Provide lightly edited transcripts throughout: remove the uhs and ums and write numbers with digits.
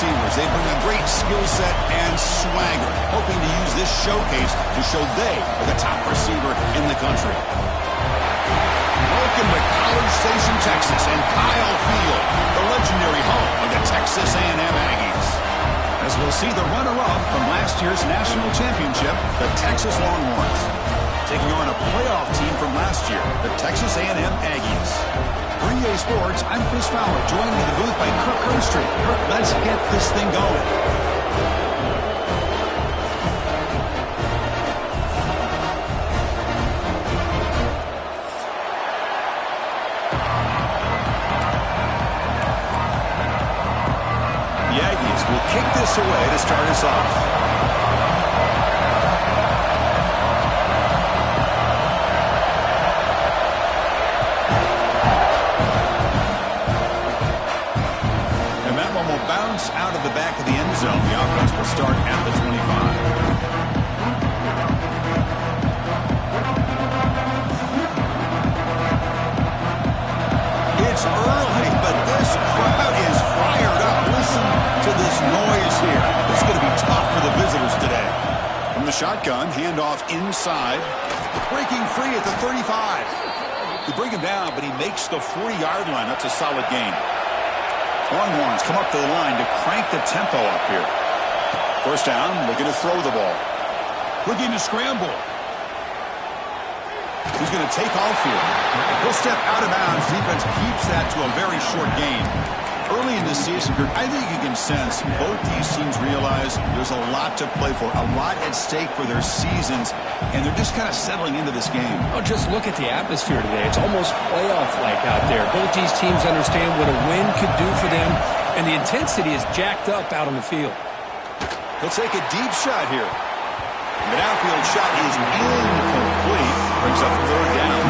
receivers. They bring a great skill set and swagger, hoping to use this showcase to show they are the top receiver in the country. Welcome to College Station, Texas, and Kyle Field, the legendary home of the Texas A&M Aggies. As we'll see the runner-up from last year's national championship, the Texas Longhorns, taking on a playoff team from last year, the Texas A&M Aggies. For EA Sports, I'm Chris Fowler, joined in the booth by Kirk Herbstreit. Kirk, let's get this thing going. The Aggies will kick this away to start us off. And that one will bounce out of the back of the end zone. The offense will start at the 25. It's early, but this crowd is fired up. Listen to this noise here. It's going to be tough for the visitors today. From the shotgun, handoff inside. Breaking free at the 35. They bring him down, but he makes the 40-yard line. That's a solid gain. Longhorns come up to the line to crank the tempo up here. First down, looking to throw the ball. Looking to scramble. He's going to take off here. He'll step out of bounds. Defense keeps that to a very short gain. Early in this season, I think you can sense both these teams realize there's a lot to play for, a lot at stake for their seasons, and they're just kind of settling into this game. Oh, just look at the atmosphere today. It's almost playoff-like out there. Both these teams understand what a win could do for them, and the intensity is jacked up out on the field. He'll take a deep shot here. The outfield shot is incomplete. Brings up third down.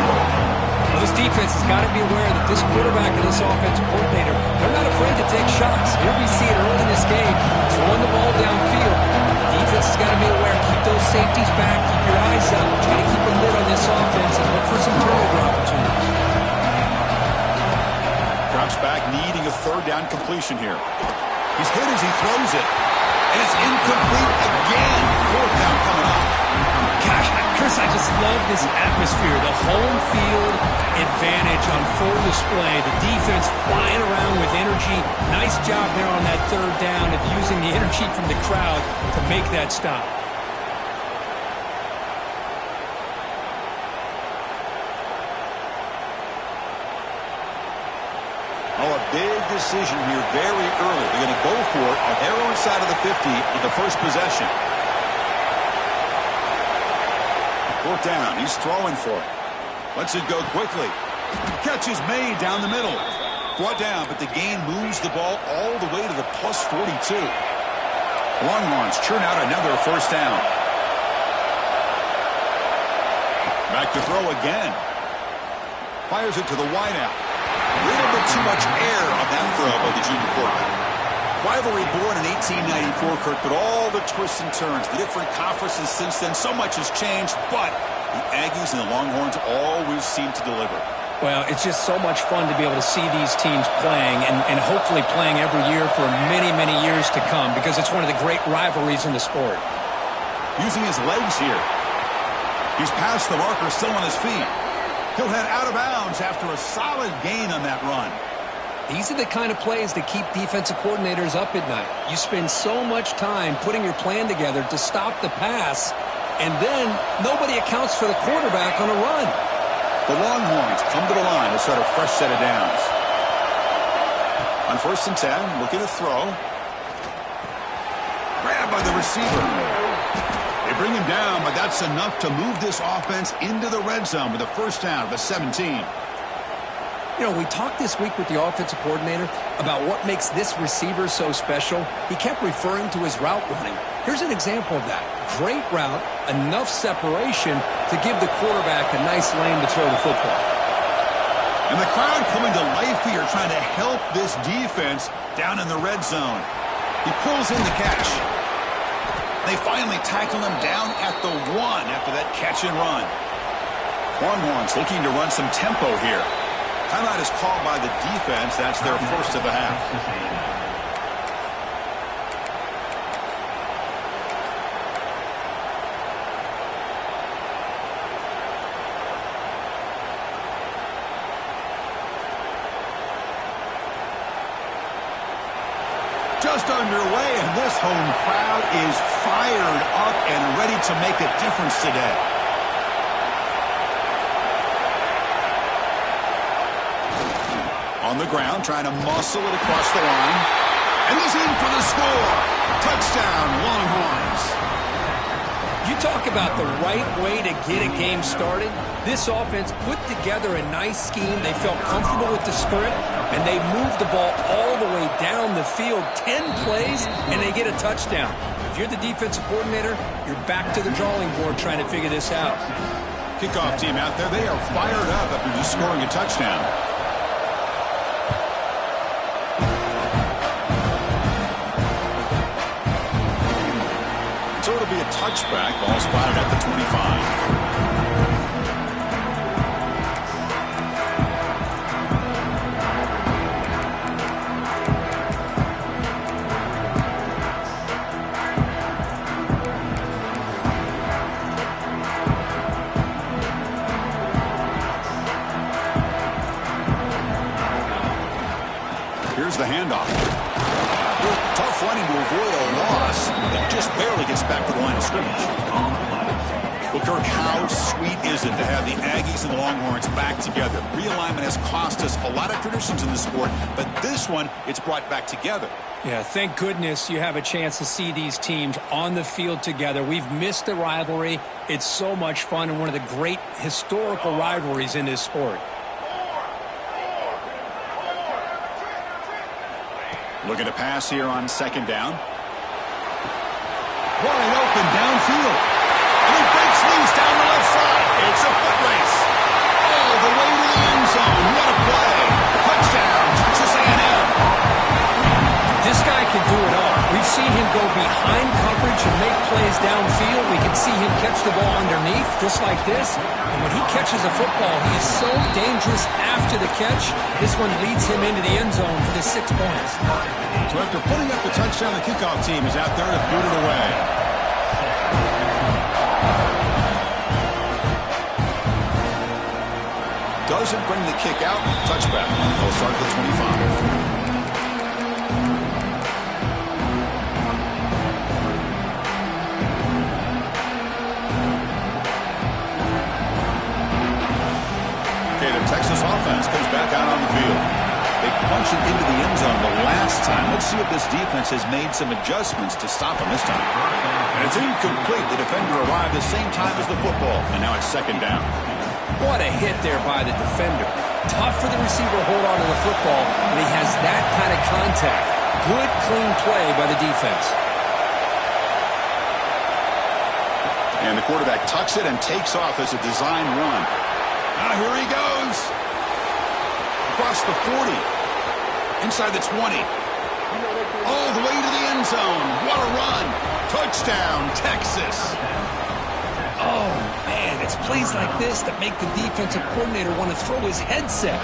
Well, this defense has got to be aware that this quarterback and this offensive coordinator, they're not afraid to take shots. Here we see it early in this game, throwing the ball downfield. The defense has got to be aware. Keep those safeties back. Keep your eyes up. Try to keep a lid on this offense and look for some turnover opportunities. Drops back, needing a third down completion here. He's hit as he throws it. And it's incomplete again. Fourth down coming up. Gosh, Chris, I just love this atmosphere. The home field advantage on full display. The defense flying around with energy. Nice job there on that third down of using the energy from the crowd to make that stop. Oh, a big decision here very early. They're going to go for it on their own side of the 50 with the first possession. Fourth down. He's throwing for it. Lets it go quickly. Catch is made down the middle. Brought down, but the gain moves the ball all the way to the plus 42. Longhorns churn out another first down. Back to throw again. Fires it to the wideout. A little bit too much air on that throw by the junior quarterback. Rivalry born in 1894, Kirk, but all the twists and turns, the different conferences since then, so much has changed, but the Aggies and the Longhorns always seem to deliver. Well, it's just so much fun to be able to see these teams playing and hopefully playing every year for many, many years to come because it's one of the great rivalries in the sport. Using his legs here. He's past the marker, still on his feet. He'll head out of bounds after a solid gain on that run. These are the kind of plays that keep defensive coordinators up at night. You spend so much time putting your plan together to stop the pass, and then nobody accounts for the quarterback on a run. The Longhorns come to the line to start a fresh set of downs. On 1st and 10, looking to throw. Grabbed by the receiver. They bring him down, but that's enough to move this offense into the red zone with a first down of the 17. You know, we talked this week with the offensive coordinator about what makes this receiver so special. He kept referring to his route running. Here's an example of that. Great route, enough separation to give the quarterback a nice lane to throw the football. And the crowd coming to life here, trying to help this defense down in the red zone. He pulls in the catch. They finally tackle him down at the 1 after that catch and run. Longhorns looking to run some tempo here. Timeout is called by the defense. That's their first of the half. just underway, and this home crowd is fired up and ready to make a difference today. On the ground, trying to muscle it across the line. And he's in for the score. Touchdown, Longhorns. You talk about the right way to get a game started. This offense put together a nice scheme. They felt comfortable with the script, and they moved the ball all the way down the field, 10 plays, and they get a touchdown. If you're the defensive coordinator, you're back to the drawing board trying to figure this out. Kickoff team out there, they are fired up after just scoring a touchdown. So it'll be a touchback, ball spotted at the 25. Here's the handoff. Tough running to avoid a loss. It just barely gets back to the line of scrimmage. Well, Kirk, how sweet is it to have the Aggies and the Longhorns back together? Realignment has cost us a lot of traditions in the sport, but this one, it's brought back together. Yeah, thank goodness you have a chance to see these teams on the field together. We've missed the rivalry. It's so much fun and one of the great historical rivalries in this sport. Looking to pass here on second down. Wide open downfield. And he breaks loose down the left side. It's a foot race. All the way to the end zone. What a play. Touchdown, Texas A&M. This guy can do it all. We've seen him go behind coverage and make plays downfield. We can see him catch the ball underneath, just like this. And when he catches a football, he is so dangerous after the catch. This one leads him into the end zone for the 6 points. So after putting up the touchdown, the kickoff team is out there to boot it away. Doesn't bring the kick out. Touchback. They'll start at the 25. Texas offense comes back out on the field. They punch it into the end zone the last time. Let's see if this defense has made some adjustments to stop him this time. And it's incomplete. The defender arrived the same time as the football, and now it's second down. What a hit there by the defender. Tough for the receiver to hold on to the football, but he has that kind of contact. Good, clean play by the defense. And the quarterback tucks it and takes off as a design run. Now here he goes. Across the 40. Inside the 20. All the way to the end zone. What a run. Touchdown, Texas. Oh, man, it's plays like this that make the defensive coordinator want to throw his headset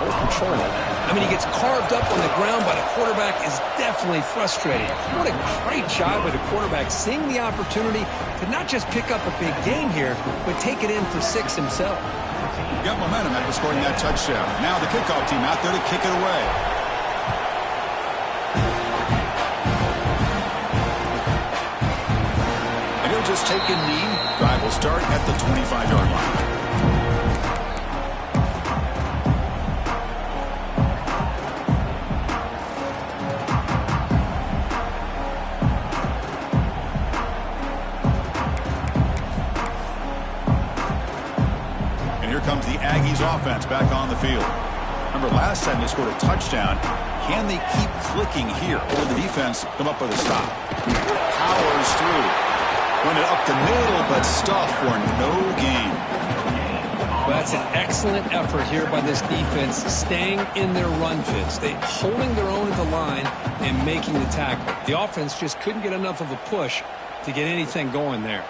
or control it. I mean, he gets carved up on the ground by the quarterback is definitely frustrating. What a great job by the quarterback seeing the opportunity to not just pick up a big game here, but take it in for 6 himself. Got momentum after scoring that touchdown. Now the kickoff team out there to kick it away. And he'll just take a knee. Drive will start at the 25-yard line. Comes the Aggies offense back on the field. Remember last time they scored a touchdown. Can they keep clicking here? Or will the defense come up with a stop? Powers through. Run it up the middle, but stuffed for no gain. Well, that's an excellent effort here by this defense, staying in their run fits. They holding their own at the line and making the tackle. The offense just couldn't get enough of a push to get anything going there.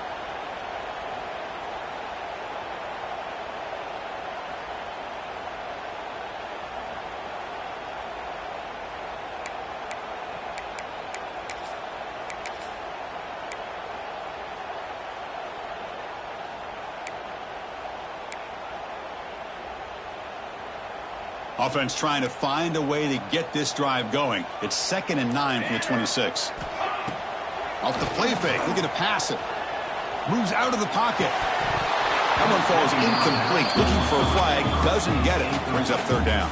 Offense trying to find a way to get this drive going. It's 2nd and 9 from the 26. Off the play fake, looking to pass it. Moves out of the pocket. That one falls incomplete. Looking for a flag, doesn't get it. Brings up 3rd down.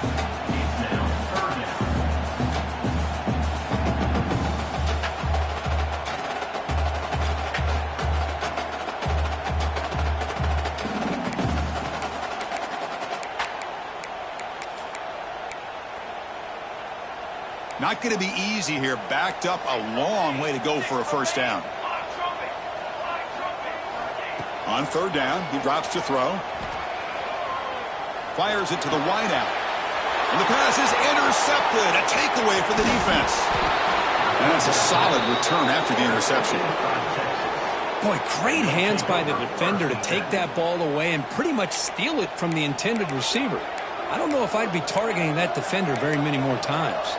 Not going to be easy here. Backed up a long way to go for a 1st down. On 3rd down, he drops to throw. Fires it to the wideout. And the pass is intercepted. A takeaway for the defense. And that's a solid return after the interception. Boy, great hands by the defender to take that ball away and pretty much steal it from the intended receiver. I don't know if I'd be targeting that defender very many more times.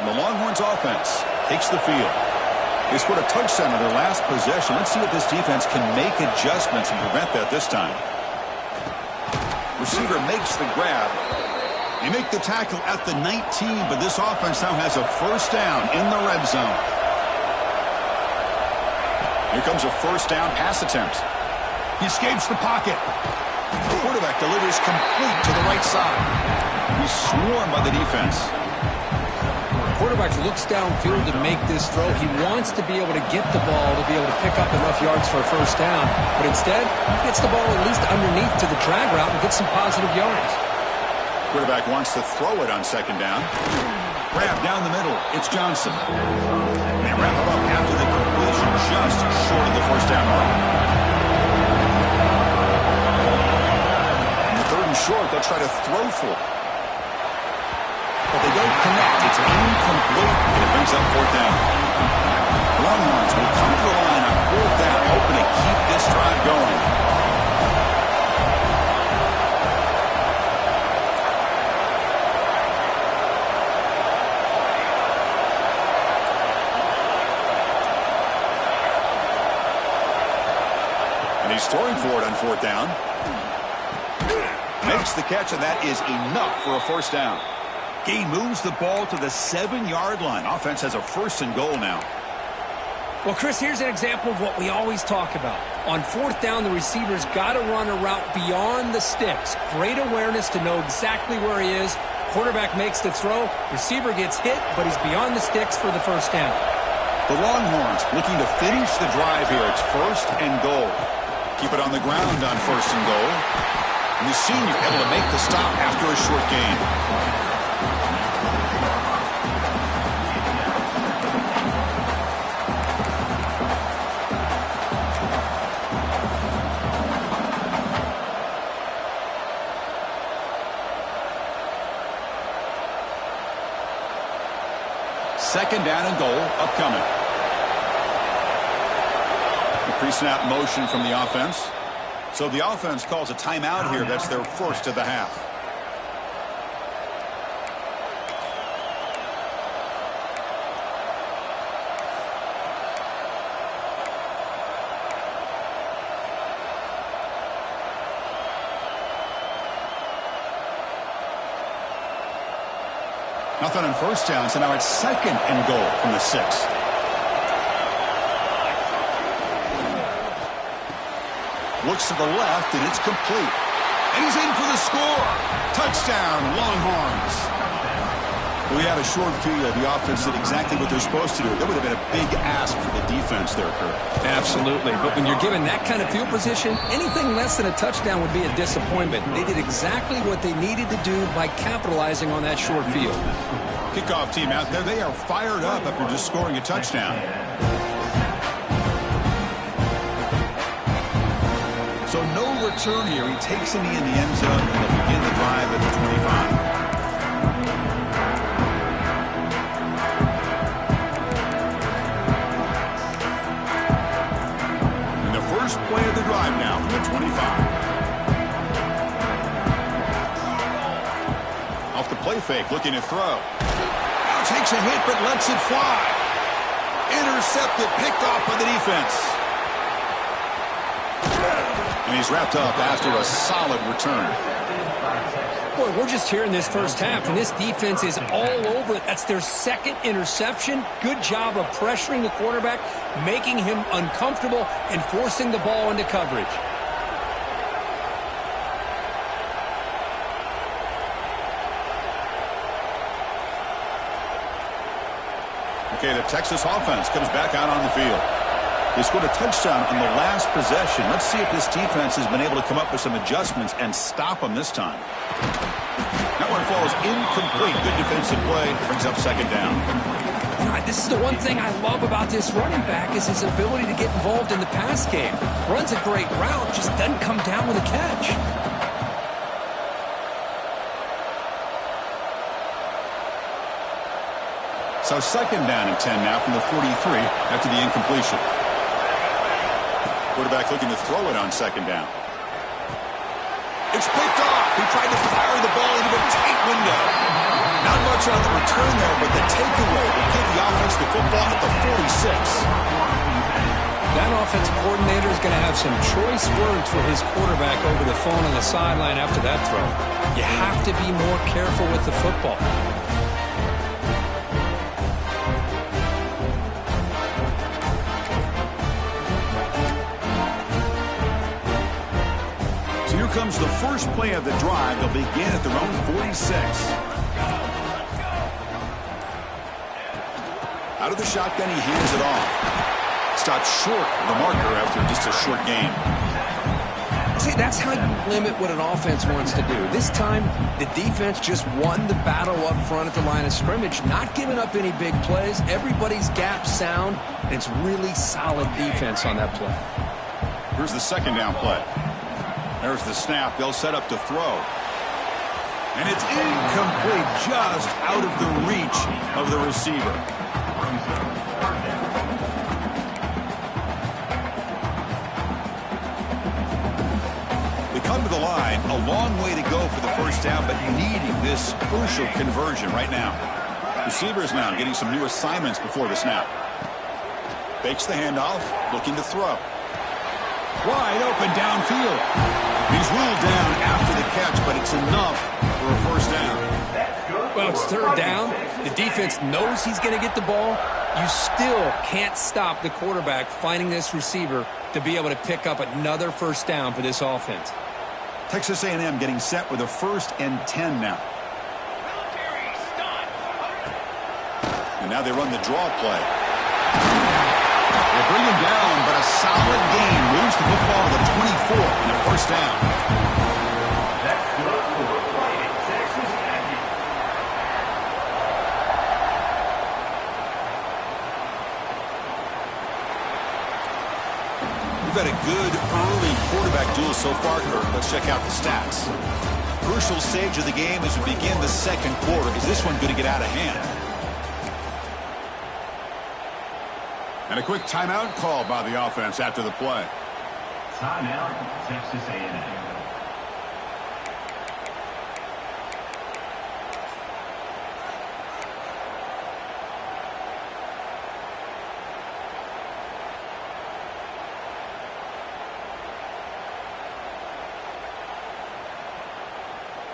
The Longhorns offense takes the field. They scored a touchdown on their last possession. Let's see if this defense can make adjustments and prevent that this time. Receiver makes the grab. They make the tackle at the 19, but this offense now has a 1st down in the red zone. Here comes a 1st down pass attempt. He escapes the pocket. The quarterback delivers complete to the right side. He's swarmed by the defense. Quarterback looks downfield to make this throw. He wants to be able to get the ball to be able to pick up enough yards for a 1st down. But instead, he gets the ball at least underneath to the drag route and gets some positive yards. Quarterback wants to throw it on 2nd down. Grab down the middle. It's Johnson. They wrap it up after the completion just short of the 1st down mark. On the 3rd and short, they'll try to throw for it. But they don't connect. It's incomplete, and it brings up 4th down. Longhorns will come to the line on 4th down, hoping to keep this drive going. And he's throwing for it on 4th down. Makes the catch, and that is enough for a 1st down. He moves the ball to the 7-yard line. Offense has a 1st and goal now. Well, Chris, here's an example of what we always talk about. On 4th down, the receiver's got to run a route beyond the sticks. Great awareness to know exactly where he is. Quarterback makes the throw. Receiver gets hit, but he's beyond the sticks for the 1st down. The Longhorns looking to finish the drive here. It's 1st and goal. Keep it on the ground on 1st and goal. And the senior able to make the stop after a short gain. Second down and goal upcoming. The pre-snap motion from the offense. So the offense calls a timeout here. That's their 1st of the half. Nothing on 1st down, so now it's 2nd and goal from the 6. Looks to the left, and it's complete. And he's in for the score. Touchdown, Longhorns. We had a short field. The offense did exactly what they're supposed to do. That would have been a big ask for the defense there, Kurt. Absolutely. But when you're given that kind of field position, anything less than a touchdown would be a disappointment. They did exactly what they needed to do by capitalizing on that short field. Kickoff team out there, they are fired up after just scoring a touchdown. So no return here. He takes him in the end zone, and they'll begin the drive at the 25. Play of the drive now from the 25. Off the play fake, looking to throw. Out takes a hit but lets it fly. Intercepted, picked off by the defense. And he's wrapped up after a solid return. Boy, we're just here in this first half, and this defense is all over it. That's their second interception. Good job of pressuring the quarterback, making him uncomfortable, and forcing the ball into coverage. Okay, the Texas offense comes back out on the field. They scored a touchdown on the last possession. Let's see if this defense has been able to come up with some adjustments and stop them this time. That one falls incomplete. Good defensive play. Brings up second down. This is the one thing I love about this running back is his ability to get involved in the pass game. Runs a great route, just doesn't come down with a catch. So second down and 10 now from the 43 after the incompletion. Quarterback looking to throw it on second down. It's picked off. He tried to fire the ball into a tight window. Not much on the return there, but the takeaway will give the offense the football at the 46. That offensive coordinator is going to have some choice words for his quarterback over the phone on the sideline after that throw. You have to be more careful with the football. Comes the first play of the drive. They'll begin at their own 46. Out of the shotgun, he hands it off. Stopped short of the marker after just a short gain. See, that's how you limit what an offense wants to do. This time, the defense just won the battle up front at the line of scrimmage, not giving up any big plays. Everybody's gap sound, and it's really solid defense on that play. Here's the second down play. There's the snap. They'll set up to throw. And it's incomplete, just out of the reach of the receiver. They come to the line. A long way to go for the first down, but needing this crucial conversion right now. Receivers now getting some new assignments before the snap. Fakes the handoff, looking to throw. Wide open downfield. He's ruled down after the catch, but it's enough for a first down. Well, it's third down. The defense knows he's going to get the ball. You still can't stop the quarterback finding this receiver to be able to pick up another first down for this offense. Texas A&M getting set with a 1st and 10 now. And now they run the draw play. They bring him down, but a solid gain moves the football to the 24 and a first down. We've had a good early quarterback duel so far, Kirk. Let's check out the stats. Crucial stage of the game as we begin the second quarter. Is this one going to get out of hand? And a quick timeout call by the offense after the play. Timeout, Texas A&M.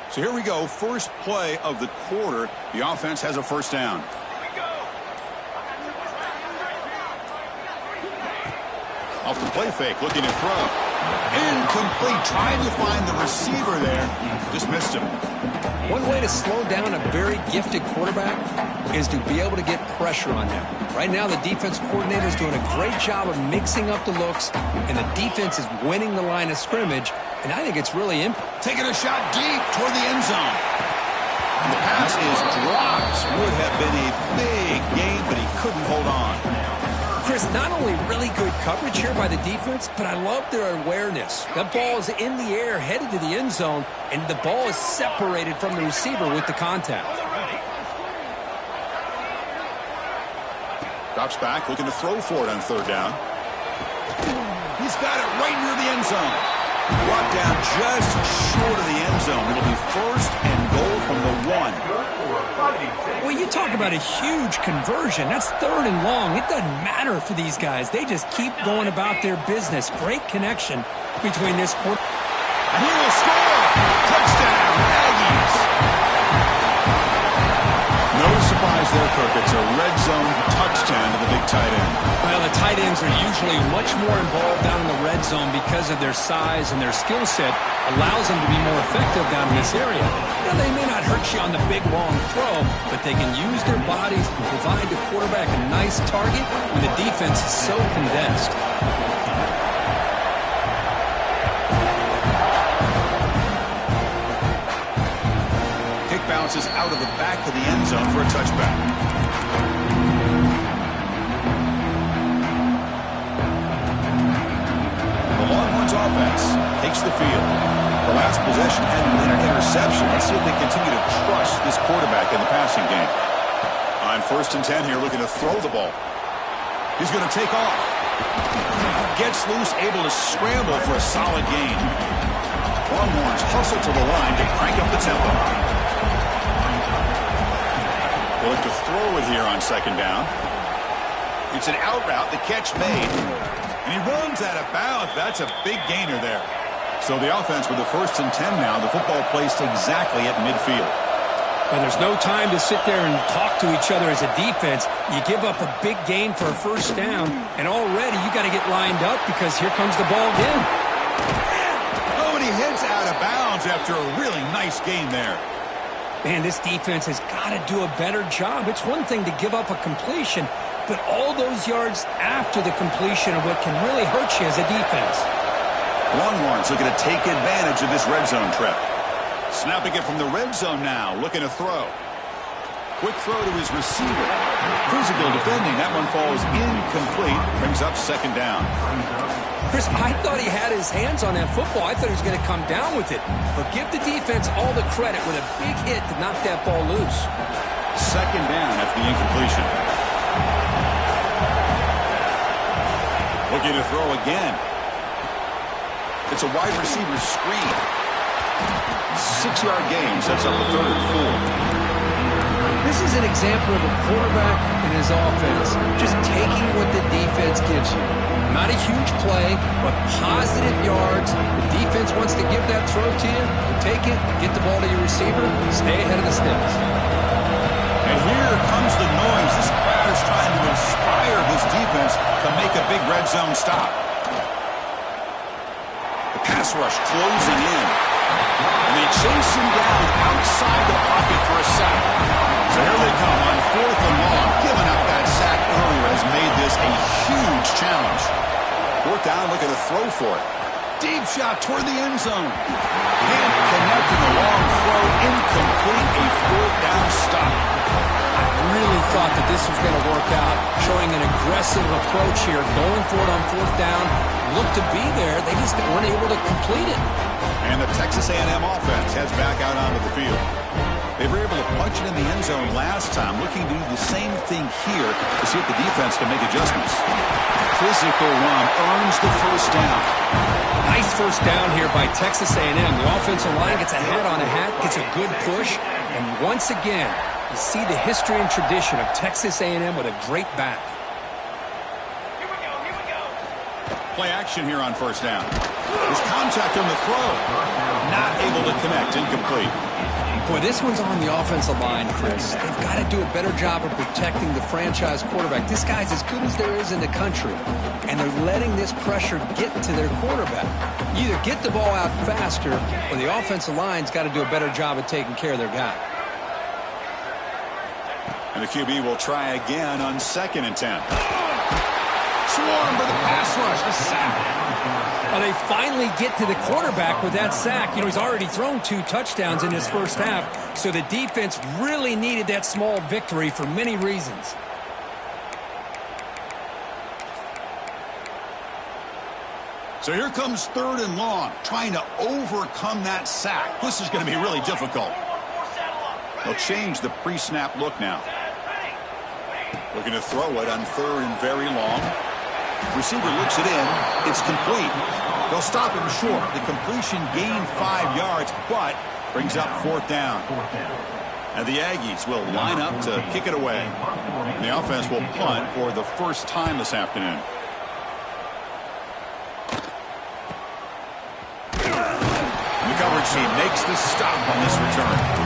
So here we go. First play of the quarter. The offense has a first down. Off the play fake, looking to throw. Incomplete, trying to find the receiver there. Just missed him. One way to slow down a very gifted quarterback is to be able to get pressure on him. Right now, the defense coordinator is doing a great job of mixing up the looks, and the defense is winning the line of scrimmage, and I think it's really taking a shot deep toward the end zone. And the pass is dropped. Would have been a big gain, but he couldn't hold on. Chris, not only really good coverage here by the defense, but I love their awareness. That ball is in the air, headed to the end zone, and the ball is separated from the receiver with the contact. Drops back, looking to throw for it on third down. He's got it right near the end zone. Brought down just short of the end zone. It'll be first and goal from the 1. Well, you talk about a huge conversion. That's 3rd and long. It doesn't matter for these guys. They just keep going about their business. Great connection between this quarter. And he will score! Touchdown, Aggies! No surprise there, Kirk. It's a red zone touchdown to the big tight end. Well, the tight ends are usually much more involved down in the red zone because of their size and their skill set allows them to be more effective down in this area. Now, they may not hurt you on the big, long throw, but they can use their bodies to provide the quarterback a nice target when the defense is so condensed. Bounces out of the back of the end zone for a touchback. The Longhorns offense takes the field. The last possession had an interception. Let's see if they continue to trust this quarterback in the passing game. On 1st and 10 here, looking to throw the ball. He's going to take off. Gets loose, able to scramble for a solid gain. Longhorns hustle to the line to crank up the tempo. They'll look to throw it here on 2nd down. It's an out route, the catch made. And he runs out of bounds. That's a big gainer there. So the offense with the 1st and 10 now. The football placed exactly at midfield. And there's no time to sit there and talk to each other as a defense. You give up a big gain for a 1st down, and already you got to get lined up because here comes the ball again. Oh, and he heads out of bounds after a really nice gain there. Man, this defense has got to do a better job. It's one thing to give up a completion, but all those yards after the completion are what can really hurt you as a defense. Longhorns looking to take advantage of this red zone trap. Snapping it from the red zone now, looking to throw. Quick throw to his receiver. Physical defending. That one falls incomplete. Brings up 2nd down. Chris, I thought he had his hands on that football. I thought he was going to come down with it. But give the defense all the credit with a big hit to knock that ball loose. 2nd down after the incompletion. Looking to throw again. It's a wide receiver screen. 6-yard gain sets up a 3rd and 4. This is an example of a quarterback and his offense just taking what the defense gives you. Not a huge play, but positive yards. The defense wants to give that throw to you. You take it, get the ball to your receiver, stay ahead of the sticks. And here comes the noise. This crowd is trying to inspire this defense to make a big red zone stop. The pass rush closing in. And they chase him down outside the pocket for a sack. So here they come on 4th and long. Giving up that sack earlier has made this a huge challenge. 4th down, looking to throw for it. Deep shot toward the end zone. Can't connect in the long throw. Incomplete. A 4th down stop. I really thought that this was going to work out, showing an aggressive approach here, going for it on 4th down. Looked to be there. They just weren't able to complete it. And the Texas A&M offense heads back out onto the field. They were able to punch it in the end zone last time, looking to do the same thing here to see if the defense can make adjustments. Physical run earns the 1st down. Nice 1st down here by Texas A&M. The offensive line gets a hat on a hat, gets a good push, and once again, you see the history and tradition of Texas A&M with a great back. Play action here on 1st down. There's contact on the throw. Not able to connect. Incomplete. Boy, this one's on the offensive line, Chris. They've got to do a better job of protecting the franchise quarterback. This guy's as good as there is in the country, and they're letting this pressure get to their quarterback. You either get the ball out faster, or the offensive line's got to do a better job of taking care of their guy. And the QB will try again on 2nd and 10. Swarmed by the pass rush. A sack. Well, they finally get to the quarterback with that sack. You know, he's already thrown 2 touchdowns in his 1st half, so the defense really needed that small victory for many reasons. So here comes 3rd and long, trying to overcome that sack. This is going to be really difficult. They'll change the pre-snap look now. Looking to throw it on 3rd and very long. Receiver looks it in. It's complete. They'll stop him short. The completion gained 5 yards, but brings up 4th down. And the Aggies will line up to kick it away. And the offense will punt for the first time this afternoon. And the coverage team makes the stop on this return.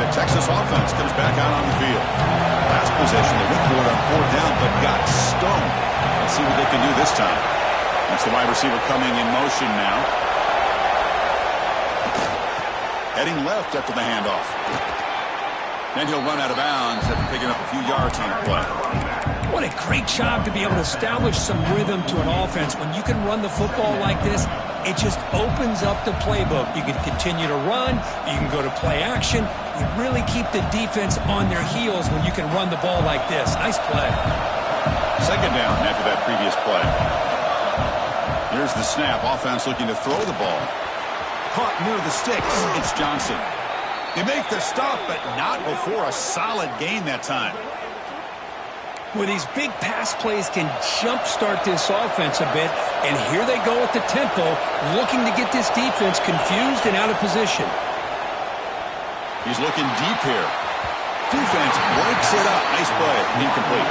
Texas offense comes back out on the field. Last possession, they went for it on 4th down, but got stoned. Let's see what they can do this time. That's the wide receiver coming in motion now. Heading left after the handoff. Then he'll run out of bounds after picking up a few yards on the play. What a great job to be able to establish some rhythm to an offense. When you can run the football like this, it just opens up the playbook. You can continue to run. You can go to play action. You really keep the defense on their heels when you can run the ball like this. Nice play. 2nd down after that previous play. Here's the snap. Offense looking to throw the ball. Caught near the sticks. It's Johnson. They make the stop, but not before a solid gain that time. Well, these big pass plays can jumpstart this offense a bit, and here they go at the tempo, looking to get this defense confused and out of position. He's looking deep here. Defense breaks it up. Nice play. Incomplete.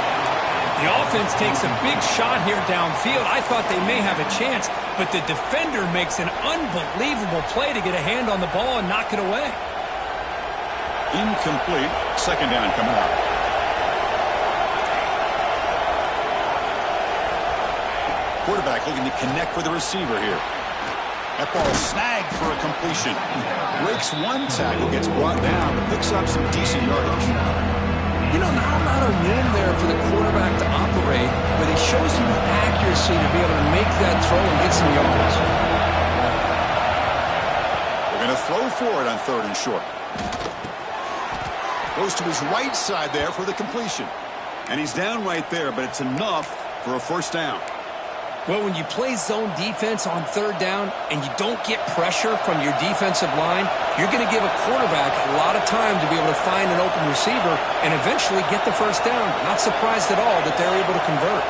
The offense takes a big shot here downfield. I thought they may have a chance, but the defender makes an unbelievable play to get a hand on the ball and knock it away. Incomplete. 2nd down coming up. Quarterback looking to connect with the receiver here. That ball snagged for a completion. Breaks one tackle, gets brought down, but picks up some decent yardage. You know, not a lot of room there for the quarterback to operate, but he shows some accuracy to be able to make that throw and get some yards. They're going to throw for it on 3rd and short. Goes to his right side there for the completion. And he's down right there, but it's enough for a 1st down. Well, when you play zone defense on 3rd down and you don't get pressure from your defensive line, you're going to give a quarterback a lot of time to be able to find an open receiver and eventually get the 1st down. Not surprised at all that they're able to convert.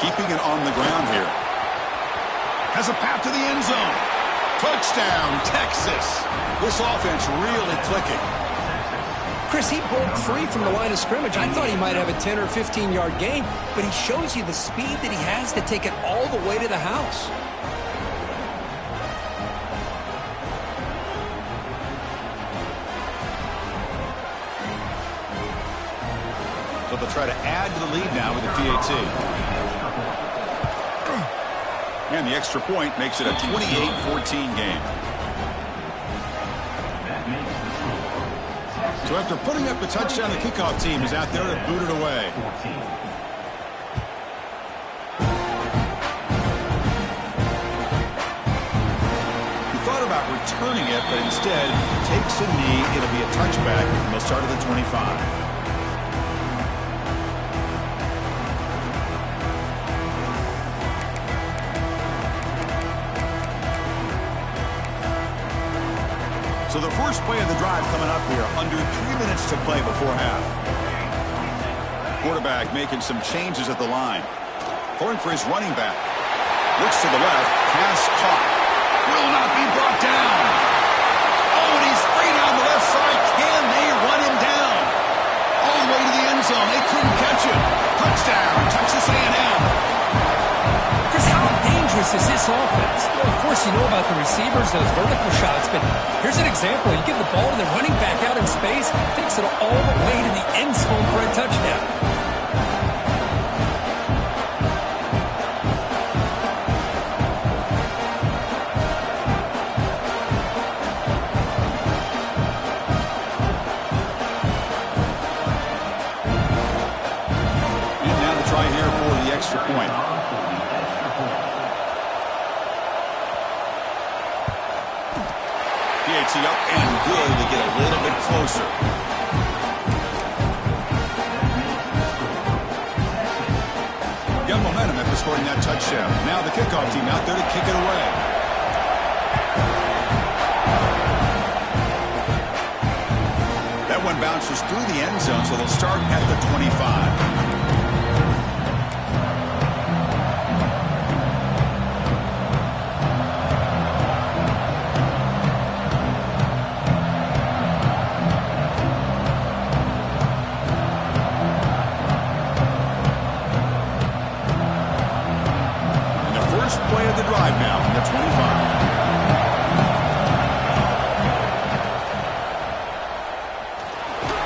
Keeping it on the ground here. Has a path to the end zone. Touchdown, Texas. This offense really clicking. Chris, he broke free from the line of scrimmage. I thought he might have a 10 or 15-yard gain, but he shows you the speed that he has to take it all the way to the house. So they'll try to add to the lead now with the PAT. And the extra point makes it a 28-14 game. So after putting up the touchdown, the kickoff team is out there to boot it away. He thought about returning it, but instead takes a knee. It'll be a touchback, and they'll start at the 25. So the first play of the drive coming up here, under 3 minutes to play before half. Quarterback making some changes at the line. Throwing for his running back. Looks to the left. Pass caught. Will not be brought down. Oh, and he's free down the left side. Can they run him down? All the way to the end zone. They couldn't catch him. Touchdown, Texas A&M. Chris, how dangerous is this offense? Well, of course, you know about the receivers, those vertical shots, but here's an example. You give the ball to the running back out in space, takes it all the way to the end zone for a touchdown. And now to try here for the extra point. PAT up and good to get a little bit closer. got momentum after scoring that touchdown. Now the kickoff team out there to kick it away. That one bounces through the end zone, so they'll start at the 25. Play of the drive now from the 25.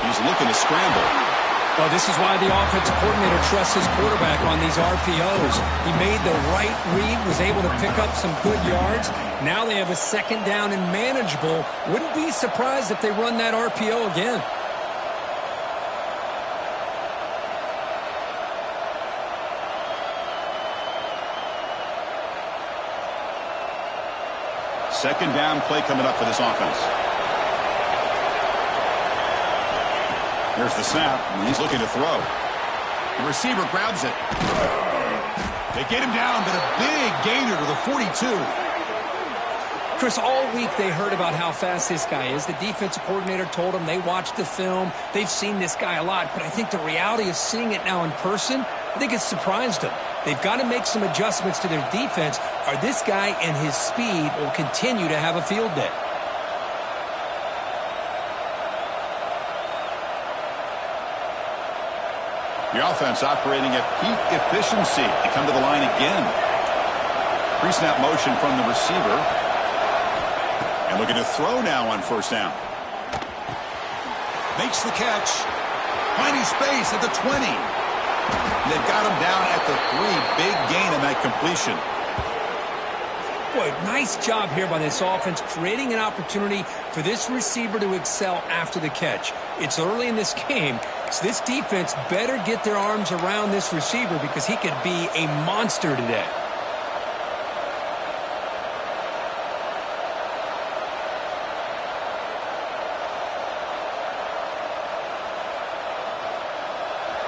He's looking to scramble. Well, this is why the offensive coordinator trusts his quarterback on these RPOs. He made the right read, was able to pick up some good yards. Now they have a second down and manageable. Wouldn't be surprised if they run that RPO again. Second down play coming up for this offense. Here's the snap, and he's looking to throw. The receiver grabs it. They get him down, but a big gainer to the 42. Chris, all week they heard about how fast this guy is. The defensive coordinator told them they watched the film. They've seen this guy a lot, but I think the reality of seeing it now in person, I think it's surprised them. They've got to make some adjustments to their defense, or this guy and his speed will continue to have a field day. The offense operating at peak efficiency. They come to the line again. Pre-snap motion from the receiver. And looking to throw now on first down. Makes the catch. Finding space at the 20. And they've got him down at the 3. Big gain on that completion. Boy, nice job here by this offense, creating an opportunity for this receiver to excel after the catch. It's early in this game, so this defense better get their arms around this receiver because he could be a monster today.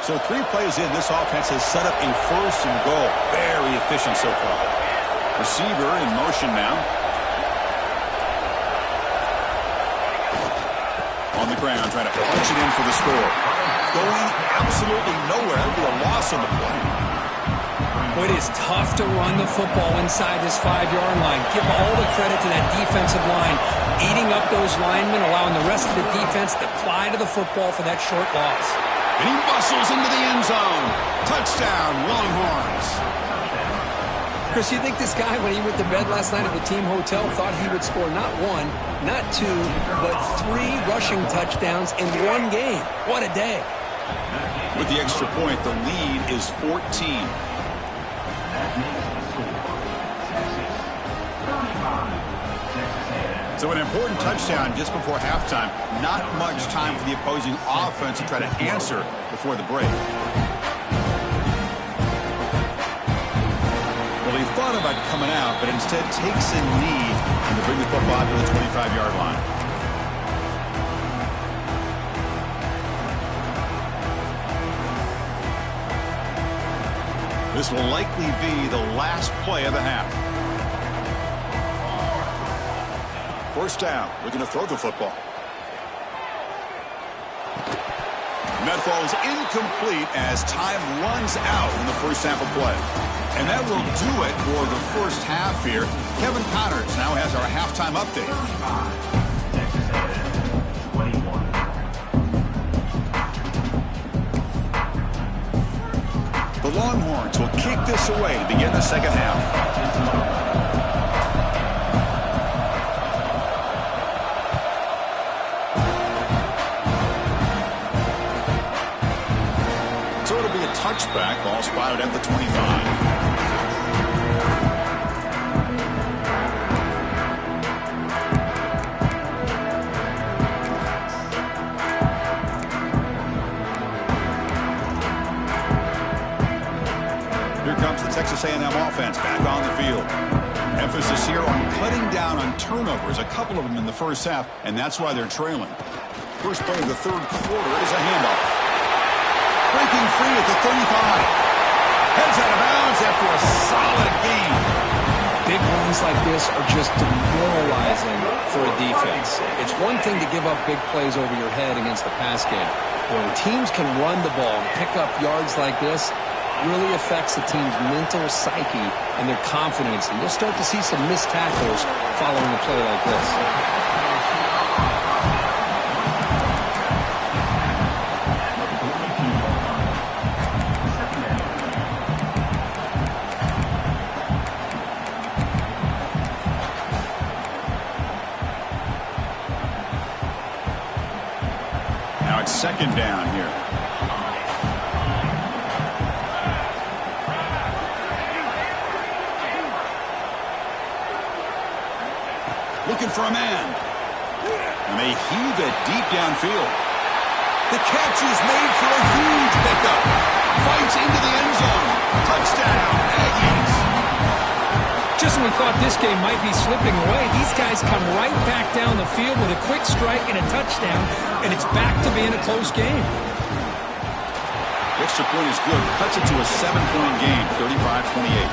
So 3 plays in, this offense has set up a first and goal. Very efficient so far. Receiver in motion now. On the ground, trying to punch it in for the score. Going absolutely nowhere. It'll be a loss on the play. It is tough to run the football inside this 5-yard line. Give all the credit to that defensive line. Eating up those linemen, allowing the rest of the defense to fly to the football for that short loss. And he bustles into the end zone. Touchdown, Longhorns. Chris, you think this guy, when he went to bed last night at the team hotel, thought he would score not 1, not 2, but 3 rushing touchdowns in one game? What a day. With the extra point, the lead is 14. So an important touchdown just before halftime. Not much time for the opposing offense to try to answer before the break. Well, he thought about coming out, but instead takes a knee to bring the football to the 25-yard line. This will likely be the last play of the half. First down, looking to throw the football. And that falls incomplete as time runs out in the first half of play. And that will do it for the first half here. Kevin Connors now has our halftime update. The Longhorns will kick this away to begin the second half. So it'll be a touchback, ball spotted at the 25. Texas A&M offense back on the field. Emphasis here on cutting down on turnovers, a couple of them in the first half, and that's why they're trailing. First play of the third quarter is a handoff. Breaking free at the 35. Heads out of bounds. plays like this are just demoralizing for a defense. It's one thing to give up big plays over your head against the pass game. When teams can run the ball and pick up yards like this, really affects the team's mental psyche and their confidence. And you'll start to see some missed tackles following a play like this. Now it's second down here. Looking for a man. And they heave it deep downfield. The catch is made for a huge pickup. Fights into the end zone. Touchdown, Aggies. Just when we thought this game might be slipping away, these guys come right back down the field with a quick strike and a touchdown, and it's back to being a close game. Extra point is good. Cuts it to a 7-point game, 35-28.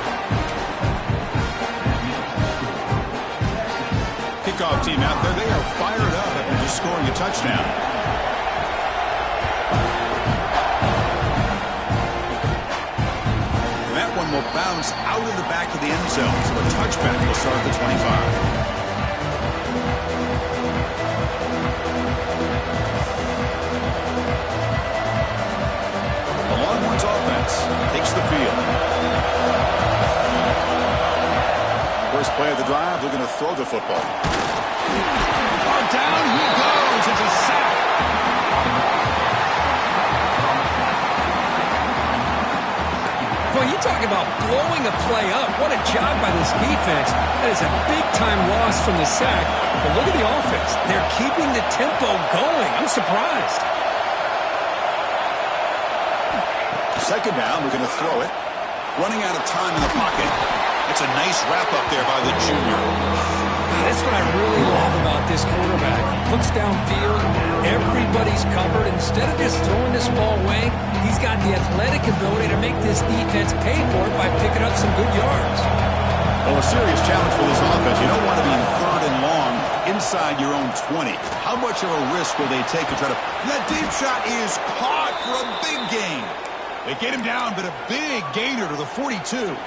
Kickoff team out there. They are fired up after just scoring a touchdown. And that one will bounce out of the back of the end zone. So a touchback will start at the 25. The Longhorns offense takes the field. First play of the drive, they're going to throw the football. Oh, down he goes. It's a sack. Boy, you talk about blowing a play up. What a job by this defense. That is a big-time loss from the sack. But look at the offense. They're keeping the tempo going. I'm surprised. Second down, we're going to throw it. Running out of time in the pocket. It's a nice wrap-up there by the junior. That's what I really love about this quarterback. Looks downfield, everybody's covered. Instead of just throwing this ball away, he's got the athletic ability to make this defense pay for it by picking up some good yards. Well, a serious challenge for this offense. You don't want to be in third and long inside your own 20. How much of a risk will they take to try to... That deep shot is caught for a big gain. They get him down, but a big gainer to the 42.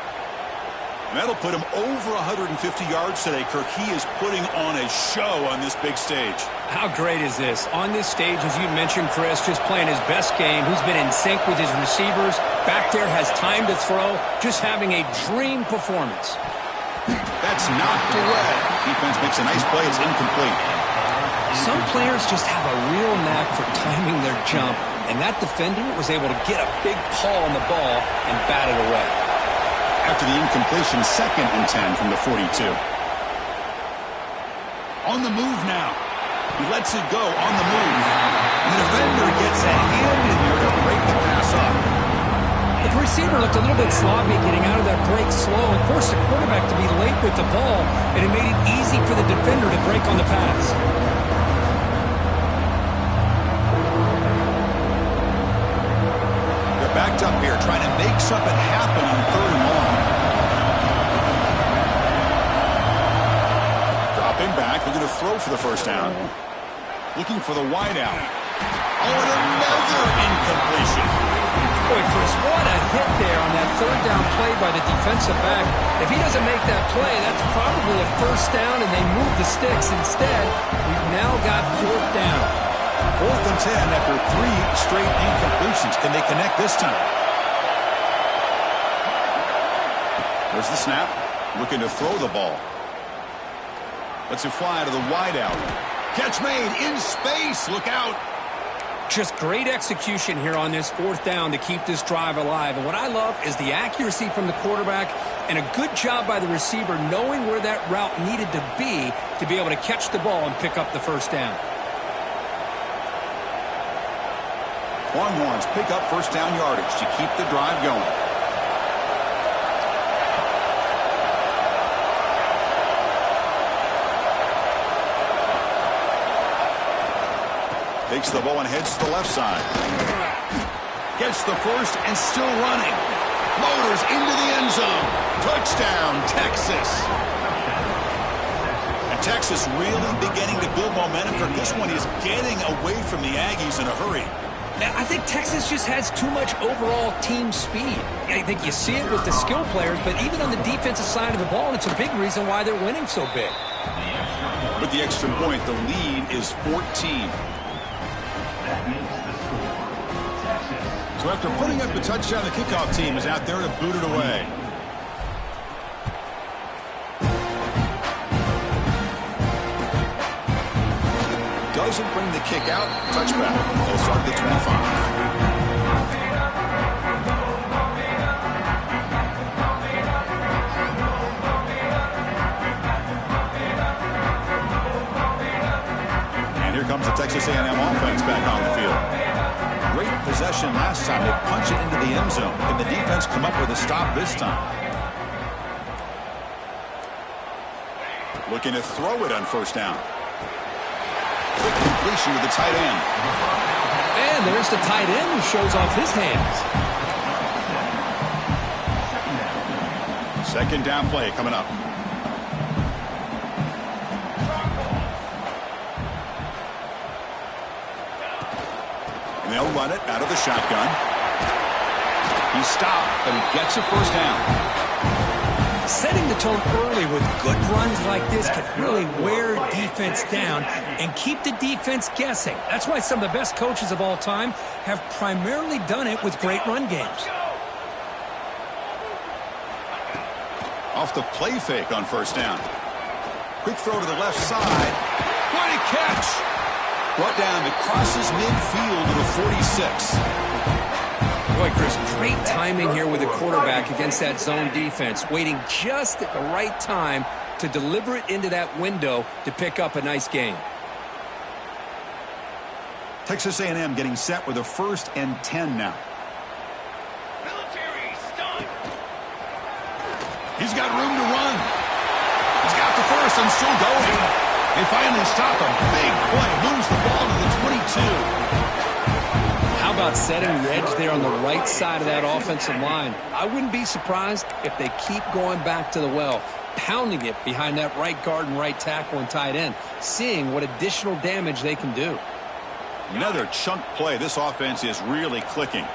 And that'll put him over 150 yards today. Kirk, he is putting on a show on this big stage. How great is this? On this stage, as you mentioned, Chris, just playing his best game. He's been in sync with his receivers. Back there, has time to throw. Just having a dream performance. That's knocked away. Defense makes a nice play. It's incomplete. Some players just have a real knack for timing their jump, and that defender was able to get a big paw on the ball and bat it away. After the incompletion, 2nd and 10 from the 42. On the move now. He lets it go on the move. And the defender gets a hand in here to break the pass up. The receiver looked a little bit sloppy getting out of that break slow and forced the quarterback to be late with the ball, and it made it easy for the defender to break on the pass. They're backed up here trying to make something happen on 3rd and long. Dropping back, looking to throw for the first down. Looking for the wide out. Oh, and another incompletion. Boy, Chris, what a hit there on that 3rd down play by the defensive back. If he doesn't make that play, that's probably a first down, and they move the sticks. Instead, we've now got 4th down. 4th and 10 after 3 straight incompletions. Can they connect this time? There's the snap. Looking to throw the ball. Lets it fly to the wide out. Catch made in space. Look out. Just great execution here on this 4th down to keep this drive alive. And what I love is the accuracy from the quarterback and a good job by the receiver knowing where that route needed to be able to catch the ball and pick up the first down. Longhorns pick up first down yardage to keep the drive going. Takes the ball and heads to the left side. Gets the first and still running. Motors into the end zone. Touchdown, Texas. And Texas really beginning to build momentum for this one. Is getting away from the Aggies in a hurry. I think Texas just has too much overall team speed. I think you see it with the skill players, but even on the defensive side of the ball, it's a big reason why they're winning so big. With the extra point, the lead is 14. That makes the score. Texas. So after putting up the touchdown, the kickoff team is out there to boot it away. Doesn't bring the kick out. Touchback. They'll start at the 25. Comes the Texas A&M offense back on the field. Great possession last time. They punch it into the end zone. Can the defense come up with a stop this time? Looking to throw it on first down. Quick completion to the tight end. And there's the tight end who shows off his hands. Second down play coming up. They'll run it out of the shotgun. He stopped, but he gets a first down. Setting the tone early with good runs like this can really wear defense down and keep the defense guessing. That's why some of the best coaches of all time have primarily done it with great run games. Off the play fake on first down. Quick throw to the left side. What a catch! Brought down, it crosses midfield to the 46. Boy, Chris, great timing here with the quarterback against that zone defense, waiting just at the right time to deliver it into that window to pick up a nice gain. Texas A&M getting set with a 1st and 10 now. Military stunt. He's got room to run. He's got the first and still going. They finally stop him. Big play. Moves the ball to the 22. How about setting the edge there on the right side of that offensive line? I wouldn't be surprised if they keep going back to the well, pounding it behind that right guard and right tackle and tight end, seeing what additional damage they can do. Another chunk play. This offense is really clicking.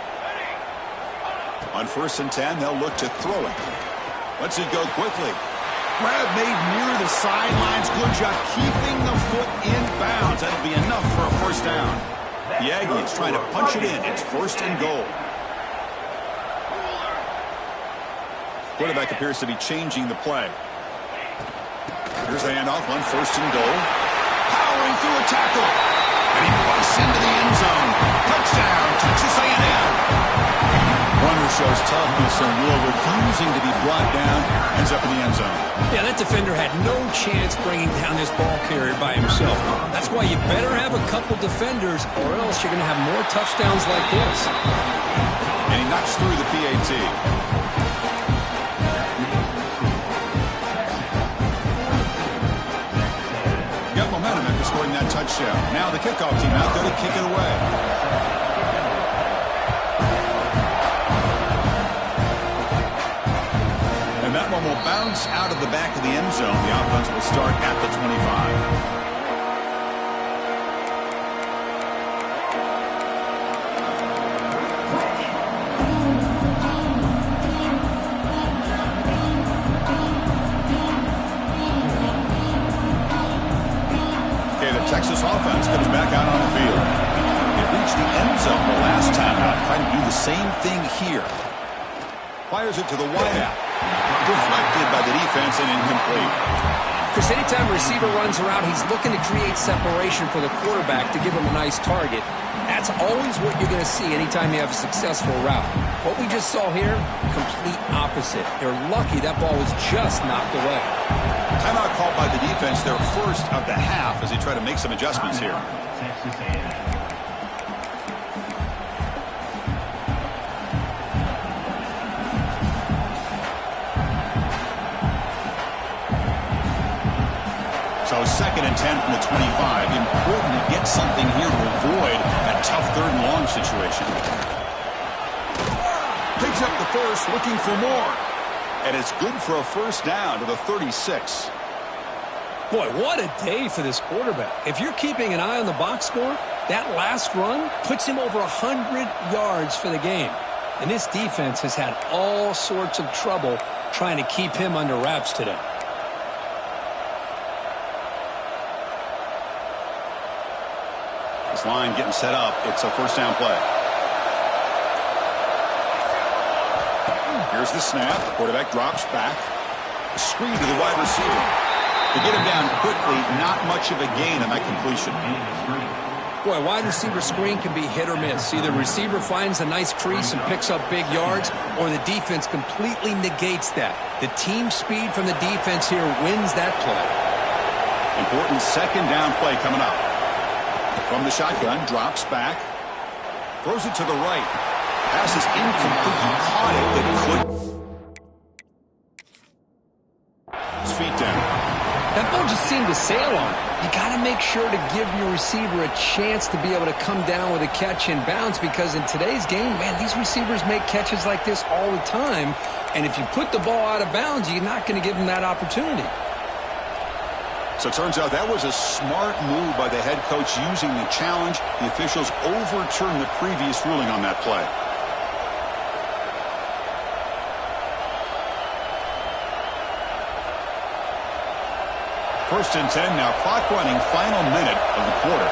On 1st and 10, they'll look to throw it. Lets it go quickly. Grab made near the sidelines. Good job keeping the foot in bounds. That'll be enough for a first down. The Aggies trying to punch it in. It's 1st and goal. Quarterback appears to be changing the play. Here's the handoff on 1st and goal. Powering through a tackle. And he busts into the end zone. Touchdown, Texas A&M. Runner shows toughness and will, refusing to be brought down. Ends up in the end zone. Yeah, that defender had no chance bringing down this ball carrier by himself. That's why you better have a couple defenders, or else you're going to have more touchdowns like this. And he knocks through the PAT. Got momentum after scoring that touchdown. Now the kickoff team out there to kick it away. That one will bounce out of the back of the end zone. The offense will start at the 25. Okay, the Texas offense comes back out on the field. It reached the end zone the last time out. Trying to do the same thing here. Fires it to the wideout. Deflected by the defense and incomplete. Chris, anytime a receiver runs around, he's looking to create separation for the quarterback to give him a nice target. That's always what you're going to see anytime you have a successful route. What we just saw here, complete opposite. They're lucky that ball was just knocked away. Timeout called by the defense, their first of the half, as they try to make some adjustments here. Texas A&M. So 2nd and 10 from the 25. Important to get something here to avoid that tough 3rd and long situation. Picks up the first, looking for more. And it's good for a first down to the 36. Boy, what a day for this quarterback. If you're keeping an eye on the box score, that last run puts him over 100 yards for the game. And this defense has had all sorts of trouble trying to keep him under wraps today. This line getting set up. It's a first down play. Here's the snap. Quarterback drops back. Screen to the wide receiver. To get him down quickly, not much of a gain on that completion. Boy, wide receiver screen can be hit or miss. Either receiver finds a nice crease and picks up big yards, or the defense completely negates that. The team speed from the defense here wins that play. Important second down play coming up. From the shotgun, drops back. Throws it to the right. Pass is incomplete. He caught it, but couldn't. His feet down. That ball just seemed to sail on. You got to make sure to give your receiver a chance to be able to come down with a catch in bounds, because in today's game, man, these receivers make catches like this all the time. And if you put the ball out of bounds, you're not going to give them that opportunity. So it turns out that was a smart move by the head coach using the challenge. The officials overturned the previous ruling on that play. First and 10 now, clock running, final minute of the quarter.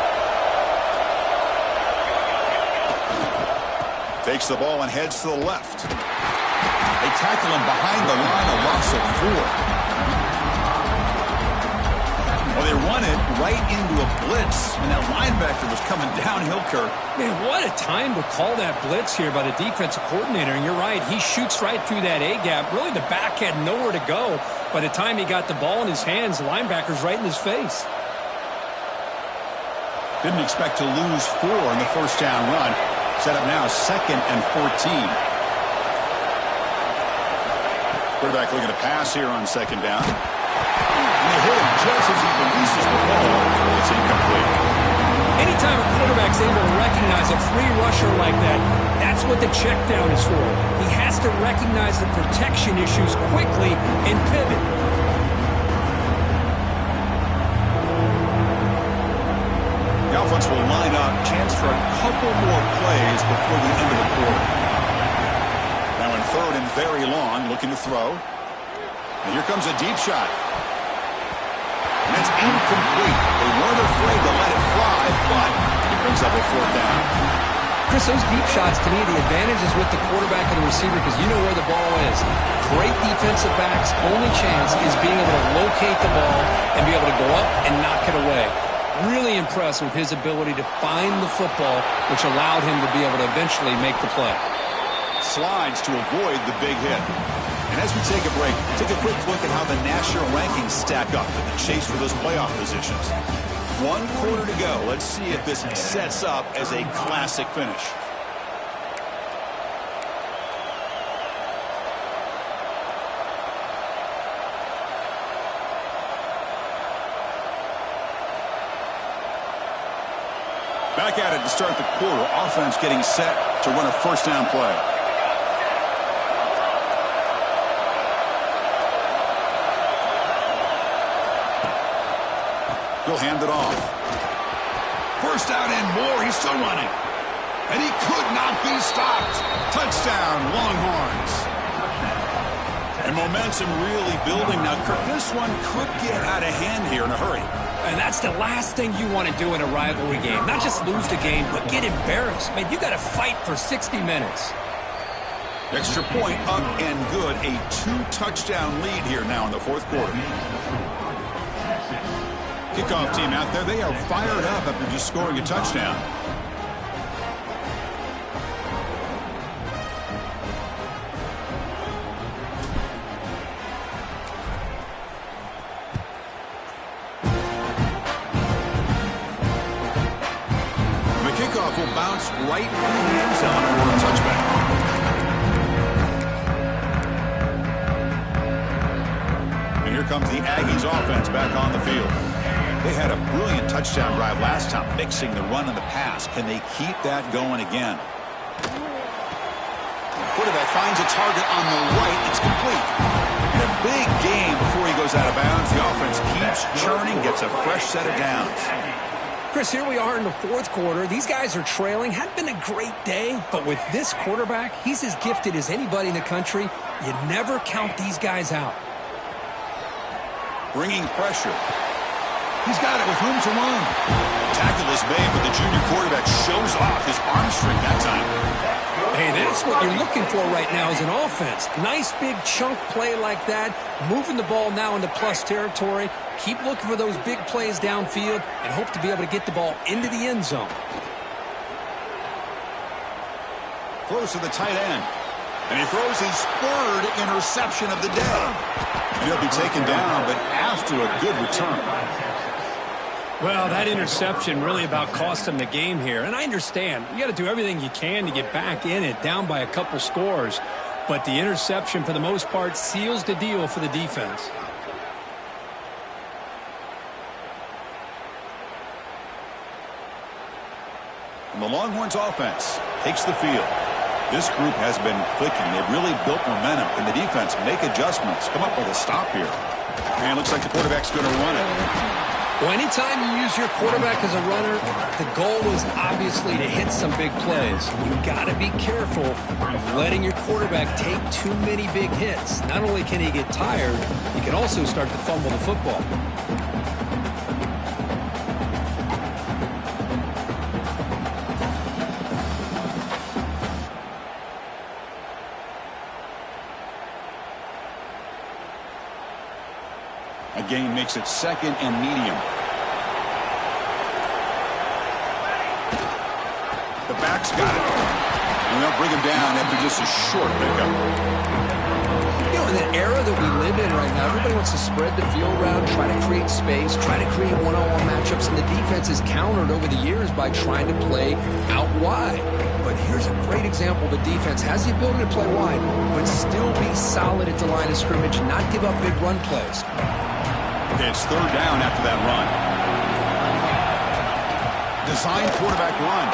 Takes the ball and heads to the left. They tackle him behind the line, a loss of 4. Well, they run it right into a blitz, and that linebacker was coming downhill, Kirk. Man, what a time to call that blitz here by the defensive coordinator. And you're right, he shoots right through that A-gap. Really, the back had nowhere to go. By the time he got the ball in his hands, the linebacker's right in his face. Didn't expect to lose 4 in the first down run. Set up now, 2nd and 14. Quarterback looking to pass here on 2nd down. And they hit him just as he releases the ball. It's incomplete. Anytime a quarterback's able to recognize a free rusher like that, that's what the check down is for. He has to recognize the protection issues quickly and pivot. The offense will line up. Chance for a couple more plays before the end of the quarter. Now in 3rd and very long, looking to throw. And here comes a deep shot. And it's incomplete. They weren't afraid to let it fly, but it brings up a 4th down. Chris, those deep shots, to me, the advantage is with the quarterback and the receiver because you know where the ball is. Great defensive backs' only chance is being able to locate the ball and be able to go up and knock it away. Really impressed with his ability to find the football, which allowed him to be able to eventually make the play. Slides to avoid the big hit. And as we take a break, take a quick look at how the national rankings stack up in the chase for those playoff positions. 1 quarter to go. Let's see if this sets up as a classic finish. Back at it to start the quarter. Offense getting set to run a first down play. He'll hand it off. First down and more. He's still running. And he could not be stopped. Touchdown, Longhorns. And momentum really building now. Kirk, this one could get out of hand here in a hurry. And that's the last thing you want to do in a rivalry game. Not just lose the game, but get embarrassed. Man, you got to fight for 60 minutes. Extra point up and good. A 2-touchdown lead here now in the 4th quarter. Kickoff team out there. They are fired up after just scoring a touchdown. The kickoff will bounce right in the end zone for a touchback. And here comes the Aggies offense back on the field. They had a brilliant touchdown drive last time, mixing the run and the pass. Can they keep that going again? Quarterback finds a target on the right. It's complete. And a big gain before he goes out of bounds. The offense offense keeps churning, gets a fresh set of downs. Chris, here we are in the fourth quarter. These guys are trailing. Hadn't been a great day, but with this quarterback, he's as gifted as anybody in the country. You never count these guys out. Bringing pressure. He's got it with room to run. Tackle is made, but the junior quarterback shows off his arm strength that time. Hey, that's what you're looking for right now as an offense. Nice big chunk play like that. Moving the ball now into plus territory. Keep looking for those big plays downfield and hope to be able to get the ball into the end zone. Throws to the tight end. And he throws his third interception of the day. And he'll be taken down, but after a good return. Well, that interception really about cost him the game here. And I understand. You got to do everything you can to get back in it, down by a couple scores. But the interception, for the most part, seals the deal for the defense. And the Longhorns offense takes the field. This group has been clicking. They've really built momentum. Can the defense make adjustments? Come up with a stop here. And looks like the quarterback's going to run it. Well, anytime you use your quarterback as a runner, the goal is obviously to hit some big plays. You've got to be careful of letting your quarterback take too many big hits. Not only can he get tired, he can also start to fumble the football. Gain makes it second and medium. The back's got it. And they'll bring him down after just a short pickup. You know, in the era that we live in right now, everybody wants to spread the field around, try to create space, try to create one-on-one matchups, and the defense is countered over the years by trying to play out wide. But here's a great example. The defense has the ability to play wide, but still be solid at the line of scrimmage and not give up big run plays. Okay, it's third down after that run. Design quarterback run.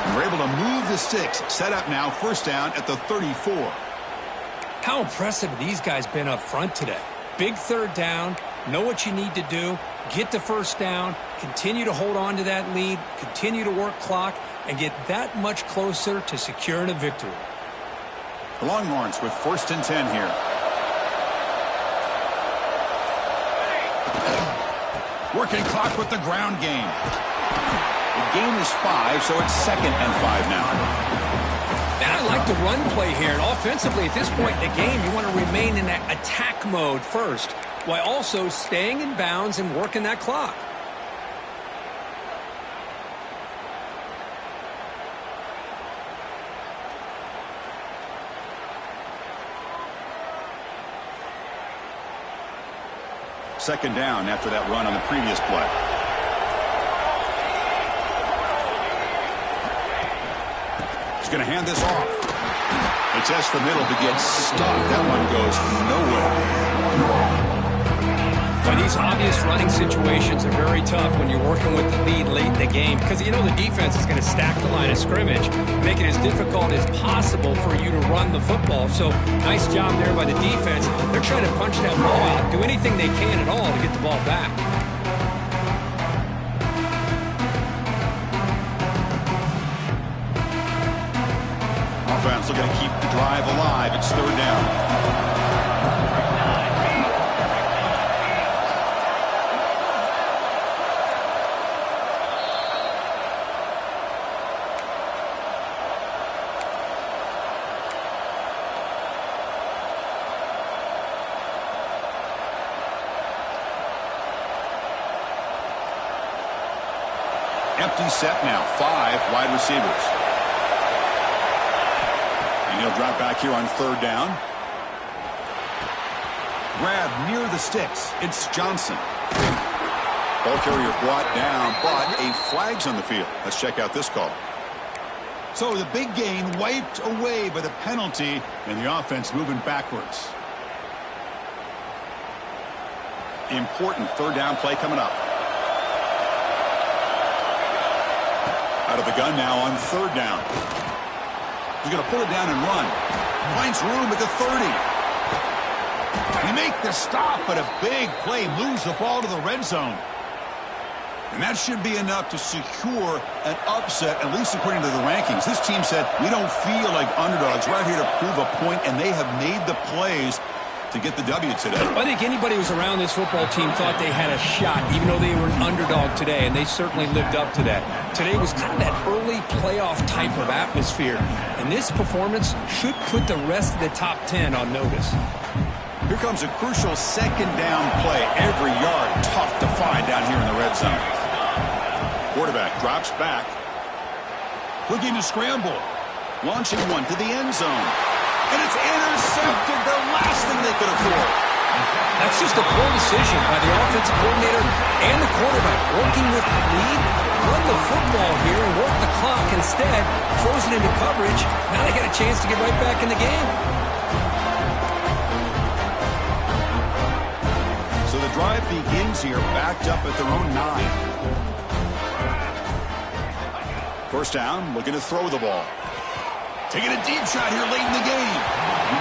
And we're able to move the sticks. Set up now, first down at the 34. How impressive have these guys been up front today? Big third down, know what you need to do, get the first down, continue to hold on to that lead, continue to work clock, and get that much closer to securing a victory. The Longhorns with first and 10 here. Working clock with the ground game. The game is 5, so it's second and 5 now. And I like the run play here. And offensively, at this point in the game, you want to remain in that attack mode first, while also staying in bounds and working that clock. Second down after that run on the previous play. He's going to hand this off. They test the middle to get stuck. That one goes nowhere. Well, these obvious running situations are very tough when you're working with the lead late in the game because you know the defense is going to stack the line of scrimmage, make it as difficult as possible for you to run the football. So nice job there by the defense. They're trying to punch that ball out, do anything they can at all to get the ball back. Offense looking to keep the drive alive. It's third down. Empty set now. 5 wide receivers. And he'll drop back here on third down. Grab near the sticks. It's Johnson. Ball carrier brought down, but a flag's on the field. Let's check out this call. So the big gain wiped away by the penalty, and the offense moving backwards. Important third down play coming up. Out of the gun now on third down. He's going to pull it down and run. Finds room at the 30. We make the stop, but a big play moves the ball to the red zone. And that should be enough to secure an upset, at least according to the rankings. This team said, we don't feel like underdogs. We're out here to prove a point, and they have made the plays to get the W today. I think anybody who was around this football team thought they had a shot, even though they were an underdog today, and they certainly lived up to that. Today was kind of that early playoff type of atmosphere, and this performance should put the rest of the top 10 on notice. Here comes a crucial second down play. Every yard tough to find down here in the red zone. Quarterback drops back. Looking to scramble. Launching one to the end zone. And it's intercepted, the last thing they could afford. That's just a poor decision by the offensive coordinator and the quarterback. Working with the lead, run the football here and work the clock instead. Throws it into coverage. Now they got a chance to get right back in the game. So the drive begins here, backed up at their own 9. First down, looking to throw the ball. Taking a deep shot here late in the game.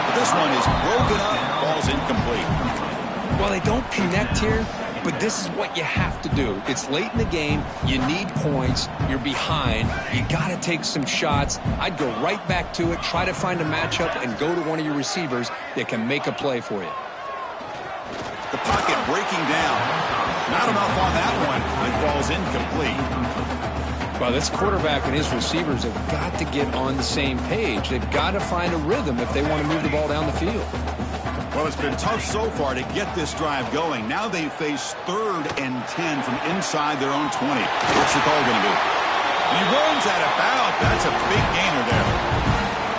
But this one is broken up, falls incomplete. Well, they don't connect here, but this is what you have to do. It's late in the game. You need points. You're behind. You got to take some shots. I'd go right back to it, try to find a matchup, and go to one of your receivers that can make a play for you. The pocket breaking down. Not enough on that one. It falls incomplete. Well, this quarterback and his receivers have got to get on the same page. They've got to find a rhythm if they want to move the ball down the field. Well, it's been tough so far to get this drive going. Now they face 3rd and 10 from inside their own 20. What's the call going to be? He runs out of bounds. That's a big gainer there.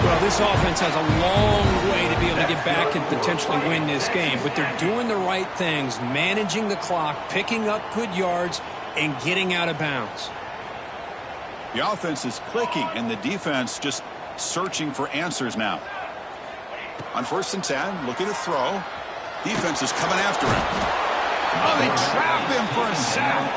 Well, this offense has a long way to be able to get back and potentially win this game. But they're doing the right things, managing the clock, picking up good yards, and getting out of bounds. The offense is clicking, and the defense just searching for answers now. On 1st and 10, looking to throw. Defense is coming after him. Oh, they trap him for a sack.